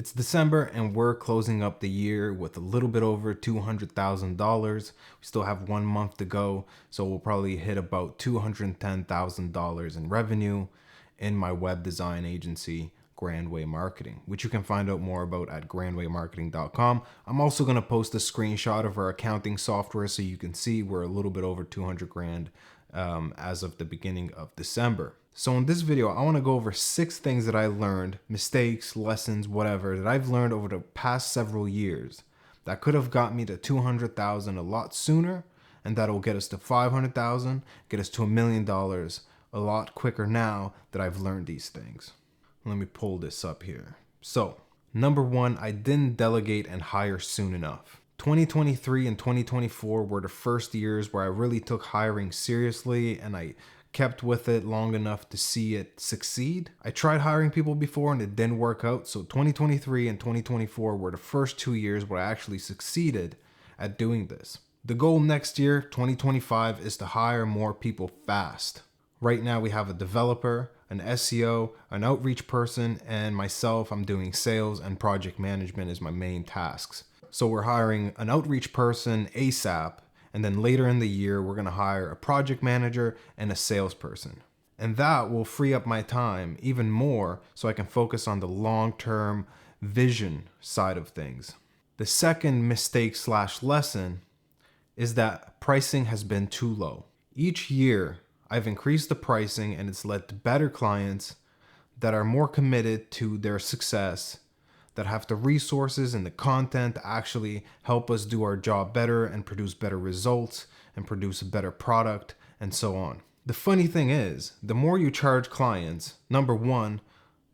It's December and we're closing up the year with a little bit over $200,000. We still have 1 month to go, so we'll probably hit about $210,000 in revenue in my web design agency, Grandway Marketing, which you can find out more about at grandwaymarketing.com. I'm also going to post a screenshot of our accounting software so you can see we're a little bit over 200 grand as of the beginning of December. So in this video, I want to go over 6 things that I learned, mistakes, lessons, whatever, that I've learned over the past several years that could have got me to 200,000 a lot sooner, and that'll get us to 500,000, get us to $1 million a lot quicker now that I've learned these things. Let me pull this up here. So, number 1, I didn't delegate and hire soon enough. 2023 and 2024 were the first years where I really took hiring seriously and I kept with it long enough to see it succeed. I tried hiring people before and it didn't work out. So 2023 and 2024 were the first 2 years where I actually succeeded at doing this. The goal next year, 2025, is to hire more people fast. Right now we have a developer, an SEO, an outreach person, and myself. I'm doing sales and project management as my main tasks. So we're hiring an outreach person ASAP. And then later in the year, we're going to hire a project manager and a salesperson. And that will free up my time even more so I can focus on the long-term vision side of things. The second mistake/lesson is that pricing has been too low. Each year, I've increased the pricing and it's led to better clients that are more committed to their success, that have the resources and the content to actually help us do our job better and produce better results and produce a better product and so on. The funny thing is, the more you charge clients, number 1,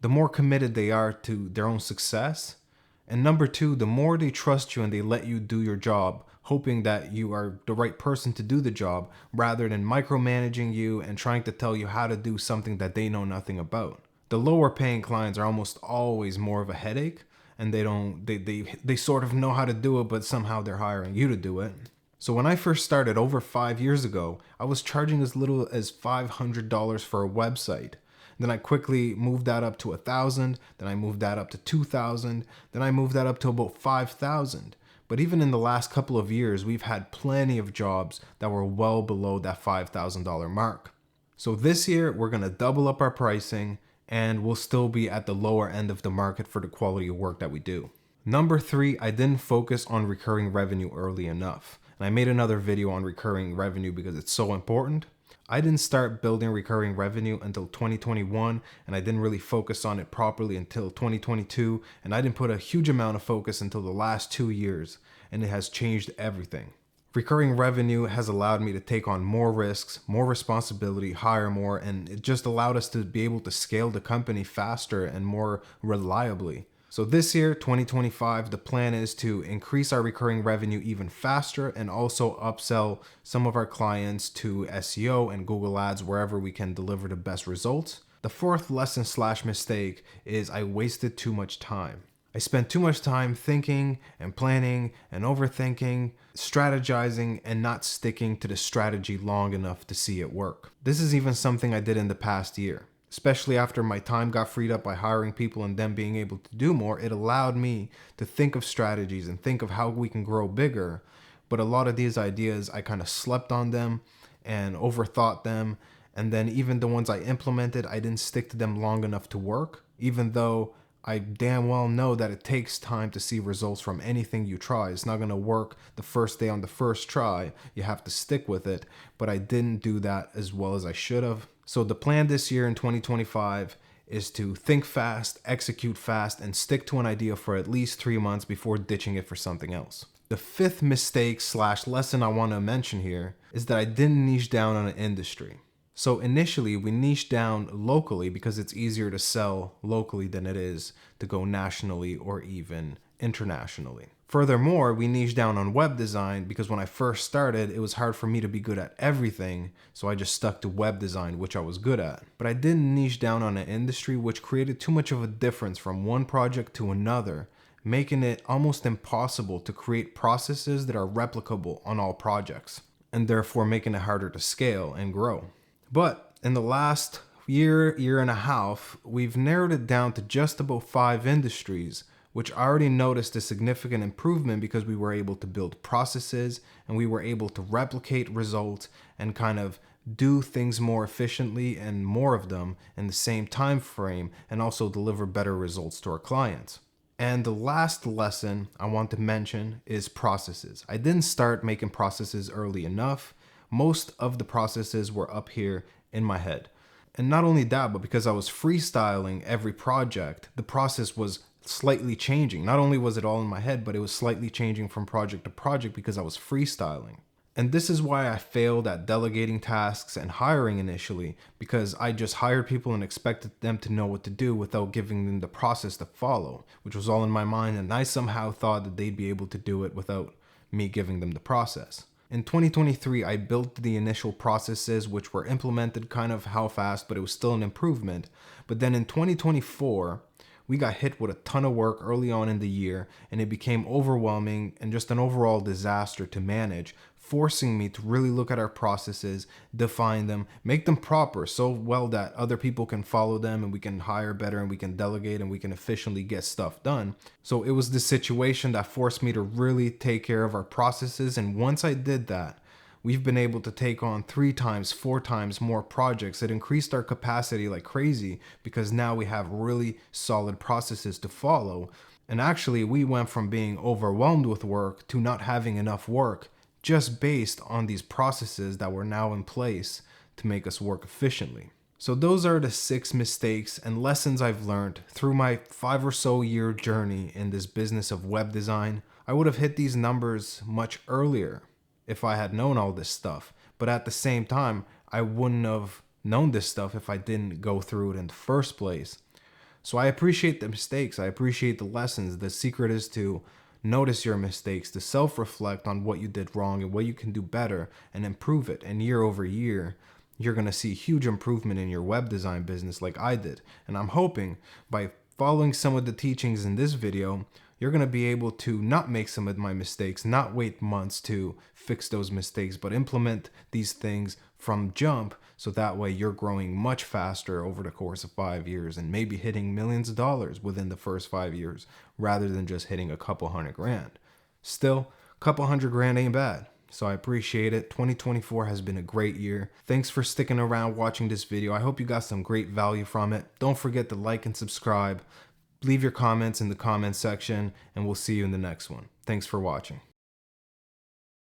the more committed they are to their own success. And number 2, the more they trust you and they let you do your job, hoping that you are the right person to do the job rather than micromanaging you and trying to tell you how to do something that they know nothing about. The lower paying clients are almost always more of a headache, and they sort of know how to do it, but somehow they're hiring you to do it. So when I first started over 5 years ago, I was charging as little as $500 for a website. Then I quickly moved that up to $1,000, then I moved that up to $2,000, then I moved that up to about $5,000. But even in the last couple of years, we've had plenty of jobs that were well below that $5,000 mark. So this year, we're gonna double up our pricing and we'll still be at the lower end of the market for the quality of work that we do. Number 3, I didn't focus on recurring revenue early enough. And I made another video on recurring revenue because it's so important. I didn't start building recurring revenue until 2021, and I didn't really focus on it properly until 2022, and I didn't put a huge amount of focus until the last 2 years, and it has changed everything. Recurring revenue has allowed me to take on more risks, more responsibility, hire more, and it just allowed us to be able to scale the company faster and more reliably. So this year, 2025, the plan is to increase our recurring revenue even faster and also upsell some of our clients to SEO and Google Ads wherever we can deliver the best results. The fourth lesson/mistake is I wasted too much time. I spent too much time thinking and planning and overthinking, strategizing, and not sticking to the strategy long enough to see it work. This is even something I did in the past year. Especially after my time got freed up by hiring people and them being able to do more, it allowed me to think of strategies and think of how we can grow bigger. But a lot of these ideas, I kind of slept on them and overthought them. And then even the ones I implemented, I didn't stick to them long enough to work, even though I damn well know that it takes time to see results from anything you try. It's not going to work the first day on the first try. You have to stick with it. But I didn't do that as well as I should have. So the plan this year in 2025 is to think fast, execute fast, and stick to an idea for at least 3 months before ditching it for something else. The fifth mistake/lesson I want to mention here is that I didn't niche down on an industry. So initially we niched down locally because it's easier to sell locally than it is to go nationally or even internationally. Furthermore, we niched down on web design because when I first started, it was hard for me to be good at everything. So I just stuck to web design, which I was good at. But I didn't niche down on an industry, which created too much of a difference from one project to another, making it almost impossible to create processes that are replicable on all projects, and therefore making it harder to scale and grow. But in the last year and a half, we've narrowed it down to just about 5 industries which I already noticed a significant improvement because we were able to build processes and we were able to replicate results and kind of do things more efficiently and more of them in the same time frame, and also deliver better results to our clients. And the last lesson I want to mention is processes. I didn't start making processes early enough. Most of the processes were up here in my head. And not only that, but because I was freestyling every project, the process was slightly changing. Not only was it all in my head, but it was slightly changing from project to project because I was freestyling. And this is why I failed at delegating tasks and hiring initially, because I just hired people and expected them to know what to do without giving them the process to follow, which was all in my mind, and I somehow thought that they'd be able to do it without me giving them the process. In 2023, I built the initial processes, which were implemented kind of half-assed, but it was still an improvement. But then in 2024, we got hit with a ton of work early on in the year, and it became overwhelming and just an overall disaster to manage, forcing me to really look at our processes, define them, make them proper so well that other people can follow them and we can hire better and we can delegate and we can efficiently get stuff done. So it was this situation that forced me to really take care of our processes, and once I did that, we've been able to take on 3 times, 4 times more projects. It increased our capacity like crazy because now we have really solid processes to follow. And actually, we went from being overwhelmed with work to not having enough work just based on these processes that were now in place to make us work efficiently. So those are the 6 mistakes and lessons I've learned through my 5 or so year journey in this business of web design. I would have hit these numbers much earlier if I had known all this stuff. But at the same time, I wouldn't have known this stuff if I didn't go through it in the first place. So I appreciate the mistakes. I appreciate the lessons. The secret is to notice your mistakes, to self-reflect on what you did wrong and what you can do better and improve it. And year over year, you're going to see huge improvement in your web design business like I did. And I'm hoping by following some of the teachings in this video, you're going to be able to not make some of my mistakes, not wait months to fix those mistakes, but implement these things from jump, so that way you're growing much faster over the course of 5 years and maybe hitting millions of dollars within the first 5 years rather than just hitting a couple $100,000. Still, a couple $100,000 ain't bad. So I appreciate it. 2024 has been a great year. Thanks for sticking around watching this video. I hope you got some great value from it. Don't forget to like and subscribe. Leave your comments in the comments section, and we'll see you in the next one. Thanks for watching.